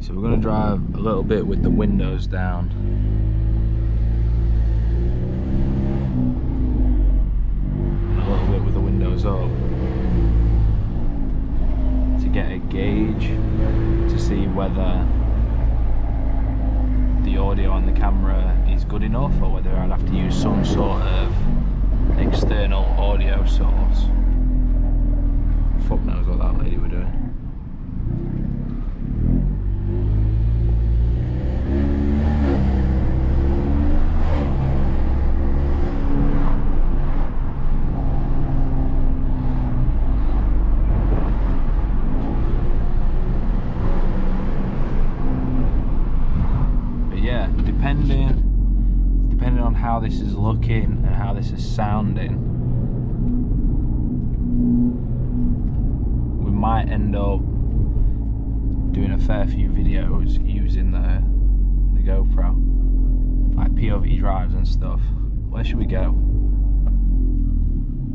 So we're going to drive a little bit with the windows down. And a little bit with the windows up. To get a gauge to see whether the audio on the camera is good enough or whether I'd have to use some sort of external audio source. Fuck knows what that lady were doing. Depending on how this is looking and how this is sounding, we might end up doing a fair few videos using the GoPro, like POV drives and stuff. Where should we go?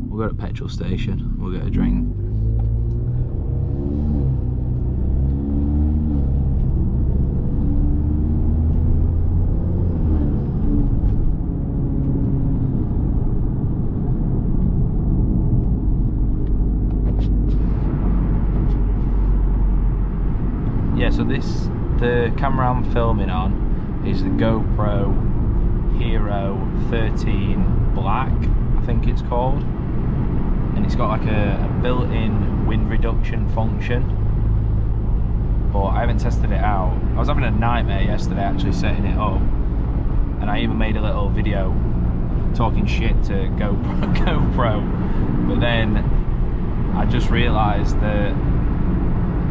We'll go to a petrol station, we'll get a drink. Yeah, so the camera I'm filming on is the GoPro Hero 13 Black, I think it's called, and it's got like a built-in wind reduction function, but I haven't tested it out. I was having a nightmare yesterday actually setting it up, and I even made a little video talking shit to GoPro, but then I just realised that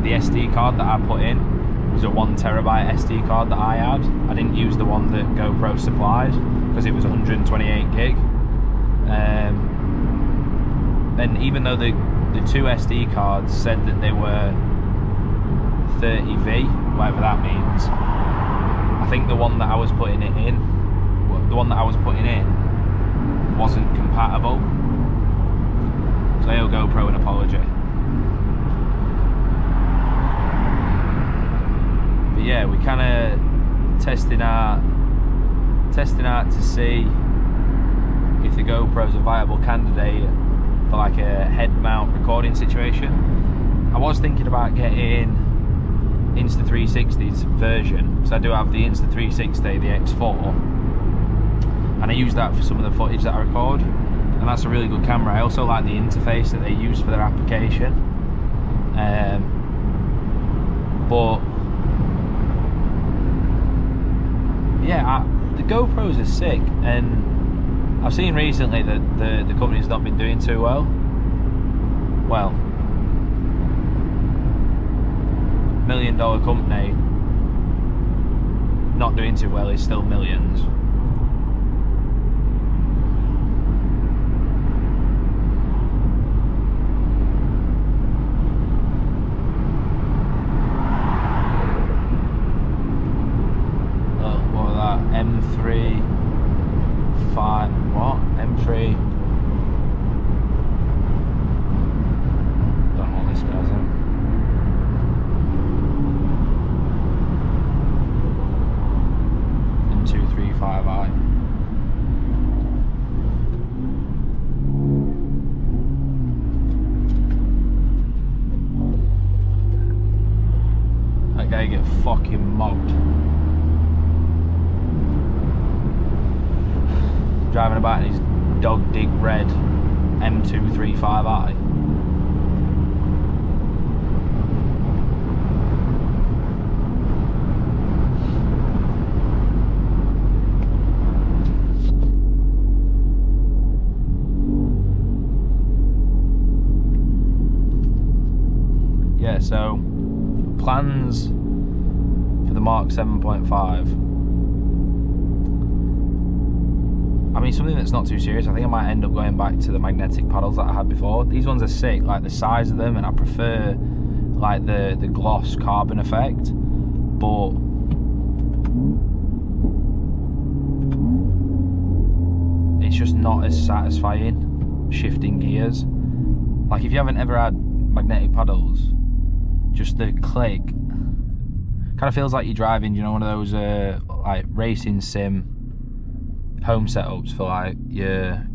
the SD card that I put in was a 1 terabyte SD card that I had. I didn't use the one that GoPro supplied because it was 128 gig. And even though the two SD cards said that they were 30V, whatever that means, I think the one that I was putting in wasn't compatible. So I owe GoPro an apology. Yeah, we kind of testing out to see if the GoPro's a viable candidate for like a head mount recording situation. I was thinking about getting Insta360's version, because I do have the Insta360, the X4, and I use that for some of the footage that I record, and that's a really good camera. I also like the interface that they use for their application, but yeah, the GoPros are sick, and I've seen recently that the company's not been doing too well. Well, $1 million company not doing too well is still millions. M3 5 what? M3 don't know what this guy's in. M235i. That guy get fucking mobbed. Driving about in his dog dig red M235i. Yeah, so plans for the Mark 7.5. I mean, something that's not too serious. I think I might end up going back to the magnetic paddles that I had before. These ones are sick, like the size of them, and I prefer like the gloss carbon effect, but it's just not as satisfying shifting gears. Like if you haven't ever had magnetic paddles, just the click Kind of feels like you're driving, you know, one of those like racing sim home setups for like your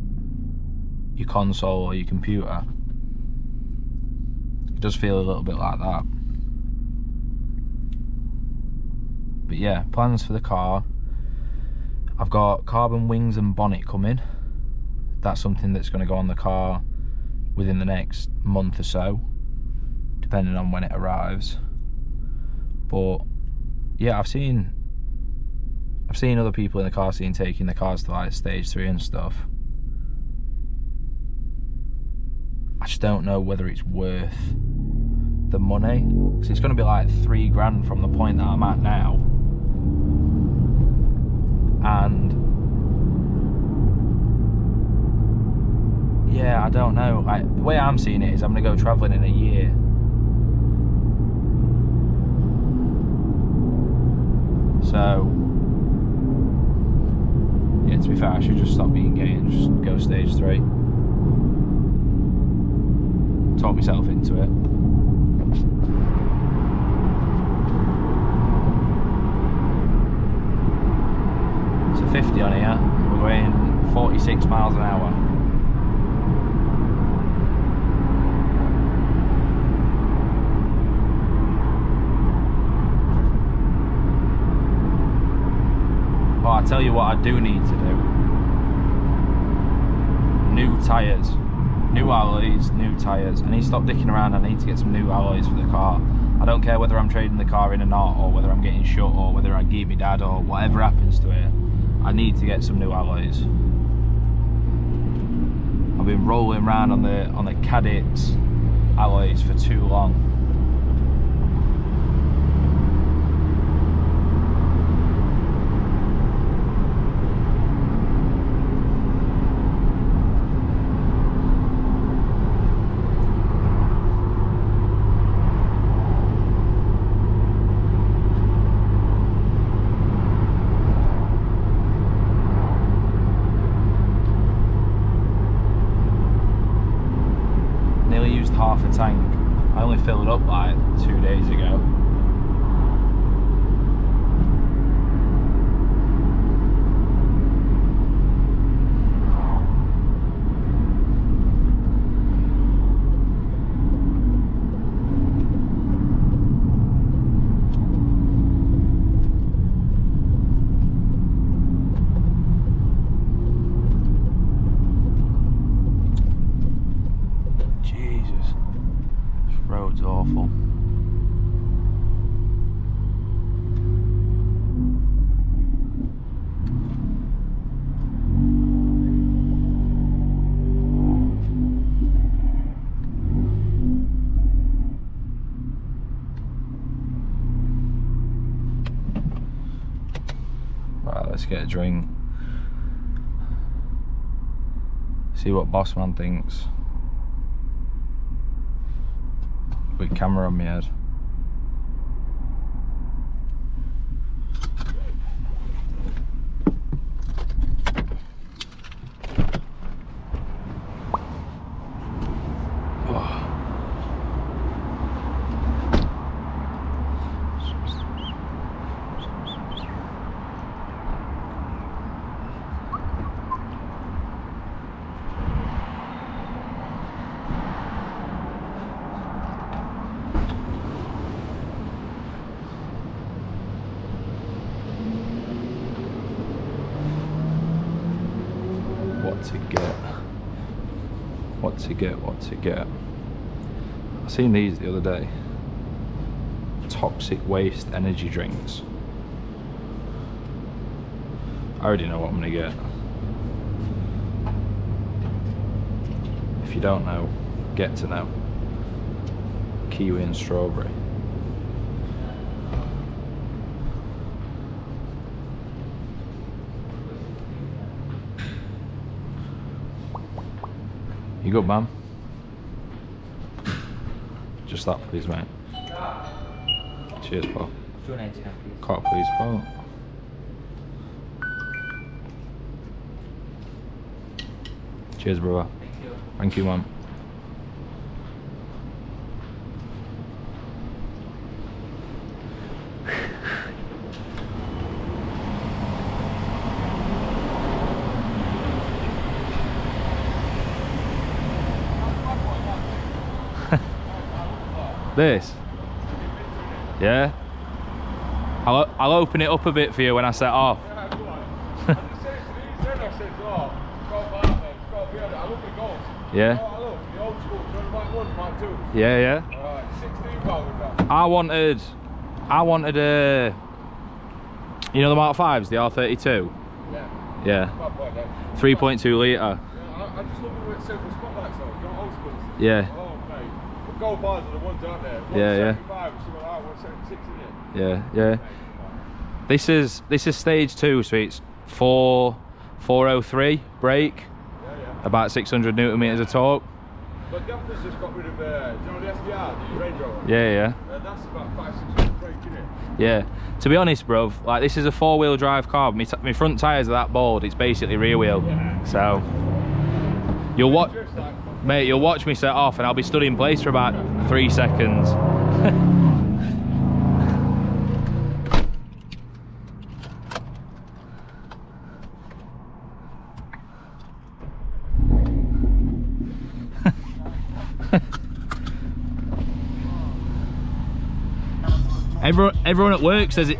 console or your computer. It does feel a little bit like that. But yeah, plans for the car. I've got carbon wings and bonnet coming. That's something that's going to go on the car within the next month or so, depending on when it arrives. But yeah, I've seen other people in the car scene taking the cars to like stage 3 and stuff. I just don't know whether it's worth the money, because it's going to be like £3 from the point that I'm at now. And yeah, I don't know. Like, the way I'm seeing it is I'm going to go travelling in a year. So yeah, to be fair, I should just stop being gay and just go stage 3. Talk myself into it. It's a 50 on here. We're going 46 miles an hour. Oh, I tell you what I do need to do. New tyres. New alloys, new tyres. I need to stop dicking around. I need to get some new alloys for the car. I don't care whether I'm trading the car in or not, or whether I'm getting shut, or whether I geet my dad, or whatever happens to it. I need to get some new alloys. I've been rolling around on the Cadix alloys for too long. Half a tank. I only filled up like 2 days ago. Road's awful. Right, let's get a drink. See what Bossman thinks. With camera on my head. What to get. I seen these the other day. Toxic waste energy drinks. I already know what I'm gonna get. If you don't know, get to know. Kiwi and strawberry. You good, man? Just that, please, mate. Cheers, pal. Car, please, pal. Cheers, brother. Thank you, man. This? Yeah? I'll open it up a bit for you when I set off. Yeah, go on. I just said it to these then, I said, oh, it's got a bar there, it's got a beard. I look at golf. Yeah? Oh, I look, the old school, Mark 1, Mark 2. Yeah, yeah. Alright, 16 bar with that. I wanted a, you know the Mark 5s, the R32? Yeah. Yeah. 3.2 litre. Yeah, I just love it with silver spotlights though, you know, old schools. Yeah. Oh, mate. The Golf R's are the ones out there. Yeah, 175, something like that, 176 in it. Yeah, yeah. This is stage 2, so it's 403 brake, Yeah. about 600 newton meters of torque. But Gaffer's just got rid of, do you know the SVR, the Range Rover? Yeah. That's about 500-600 brake, isn't it? Yeah. To be honest, bruv, like this is a 4-wheel drive car. My front tyres are that bald. It's basically rear wheel. Yeah. So you'll watch, mate. You'll watch me set off, and I'll be stood in place for about 3 seconds. Everyone at work says it.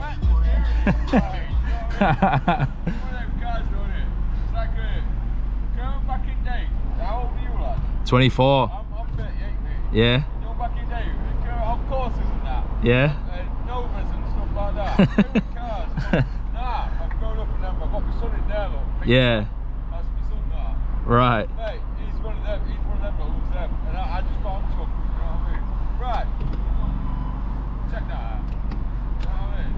24. I'm 38, mate. Yeah. You know, back in the day, on courses and that. Yeah. Novas and stuff like that. Cars. Nah, I'm growing up in them. I've got my son in there, look. Yeah. That's my son, that. Right. Mate, he's one of them. He's one of them that owns them. And I just got onto him. You know what I mean? Right. Check that out. You know what I mean?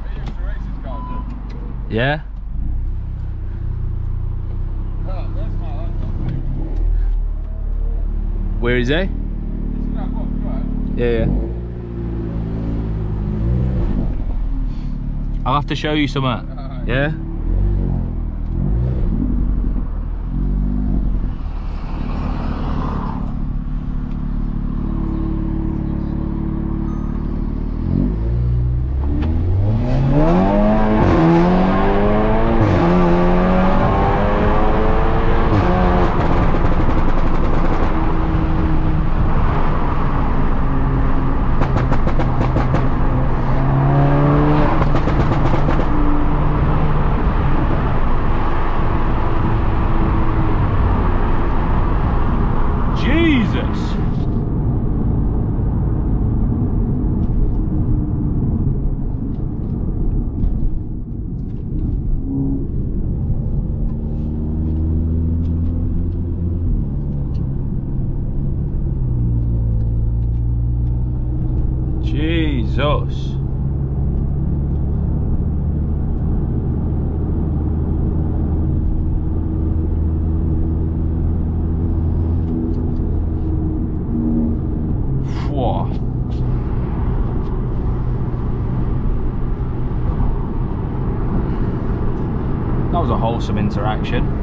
He used to race his cars, yeah? Yeah. There's my lad, mate. Where is he? Isn't that what, right? Yeah. I'll have to show you something. Yeah. Jesus. Whoa. That was a wholesome interaction.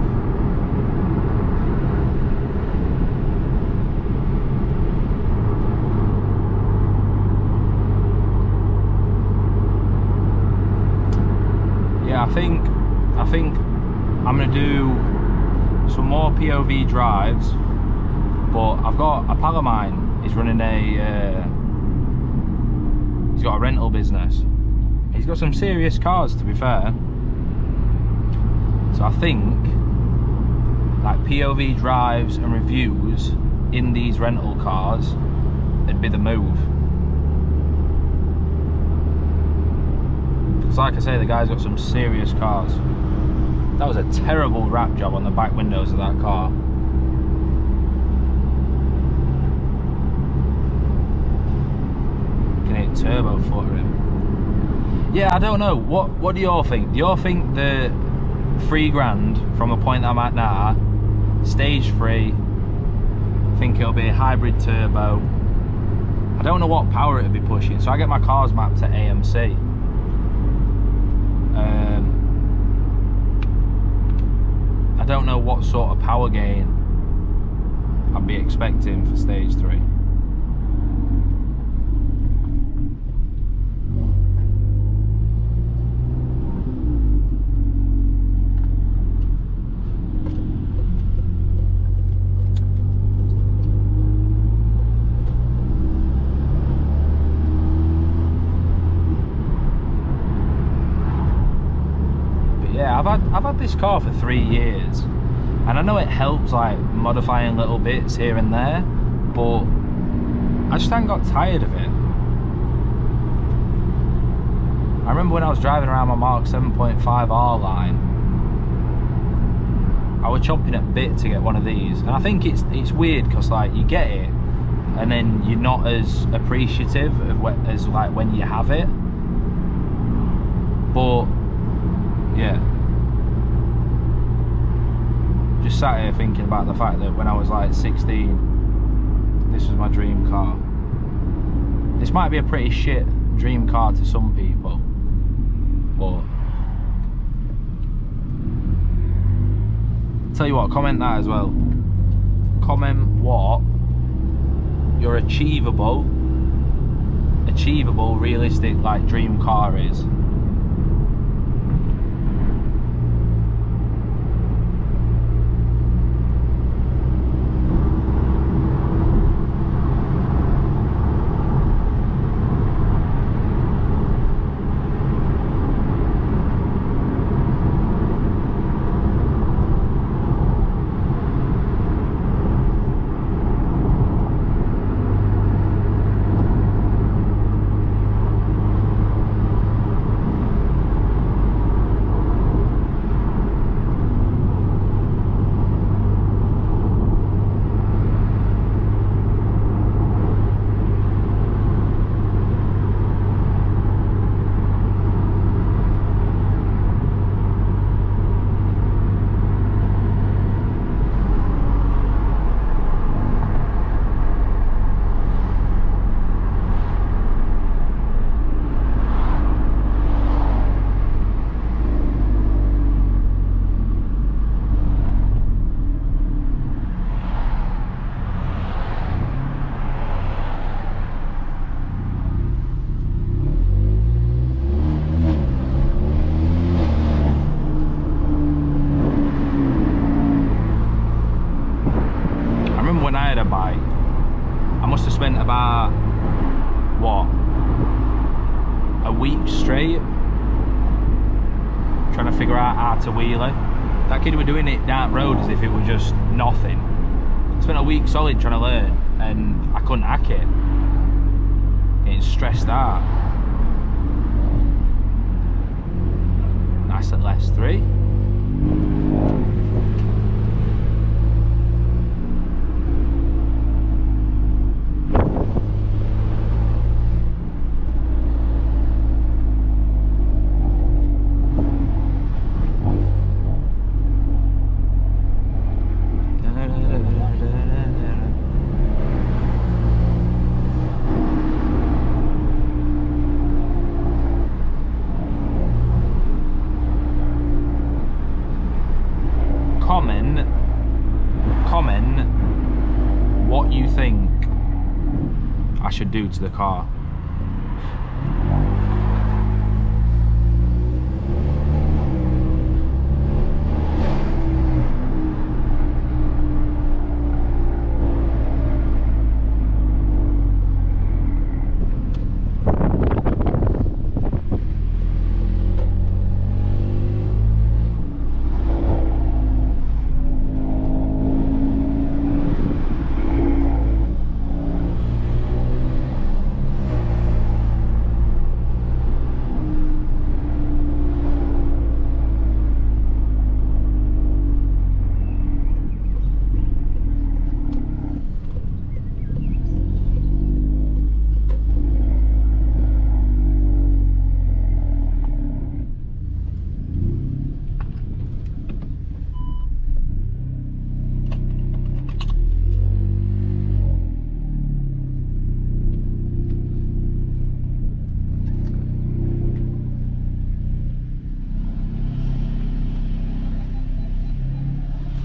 I think I'm gonna do some more POV drives, but I've got a pal of mine. He's running he's got a rental business. He's got some serious cars, to be fair. So I think like POV drives and reviews in these rental cars would be the move. Like I say, the guy's got some serious cars. That was a terrible wrap job on the back windows of that car. You can hit turbo footer him. Yeah, I don't know. What do you all think? Do you all think the $3,000 from the point that I'm at now, stage 3, I think it'll be a hybrid turbo. I don't know what power it'll be pushing, so I get my cars mapped to AMC. I don't know what sort of power gain I'd be expecting for stage 3. I've had this car for 3 years, and I know it helps like modifying little bits here and there, but I just haven't got tired of it. I remember when I was driving around my Mark 7.5 R line, I was chomping at bit to get one of these, and I think it's weird because like you get it and then you're not as appreciative of as like when you have it. But yeah, just sat here thinking about the fact that when I was like 16, this was my dream car. This might be a pretty shit dream car to some people, but tell you what, comment that as well. Comment what your achievable, realistic like dream car is. Spent about what, a week straight trying to figure out how to wheel it. That kid was doing it down road as if it was just nothing. Spent a week solid trying to learn and I couldn't hack it. Getting stressed out. Nice at less 3. Comment what you think I should do to the car.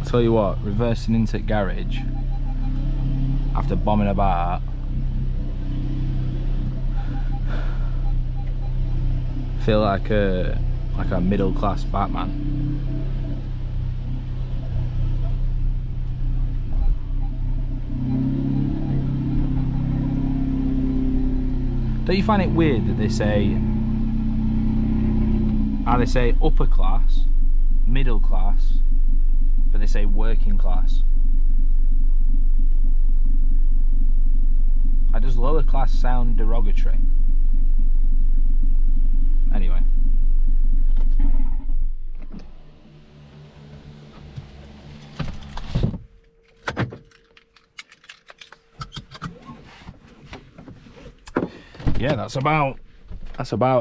Tell you what, reversing into garage after bombing about, feel like a middle class Batman. Don't you find it weird that they say, upper class middle class, but they say working class. How does lower class sound derogatory? Anyway. Yeah, that's about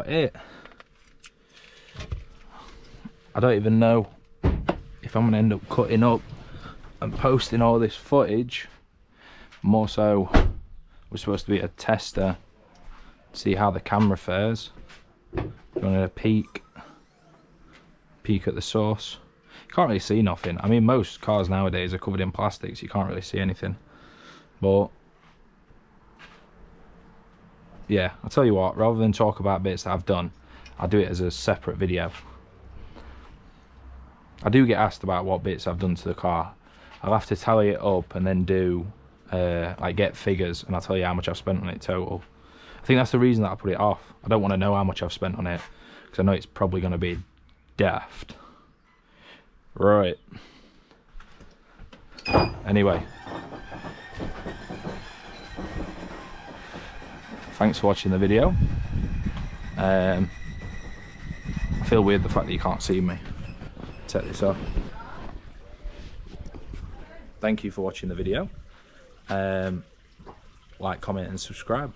it. I don't even know if I'm gonna end up cutting up and posting all this footage. More so, we're supposed to be a tester, see how the camera fares. You want a peek at the source. You can't really see nothing. I mean, most cars nowadays are covered in plastics. You can't really see anything. But yeah, I'll tell you what, rather than talk about bits that I've done, I'll do it as a separate video. I do get asked about what bits I've done to the car. I'll have to tally it up and then do like get figures, and I'll tell you how much I've spent on it total. I think that's the reason that I put it off. I don't want to know how much I've spent on it because I know it's probably going to be daft. Right. Anyway, thanks for watching the video. I feel weird the fact that you can't see me. Take this off. Thank you for watching the video. Like, comment and subscribe.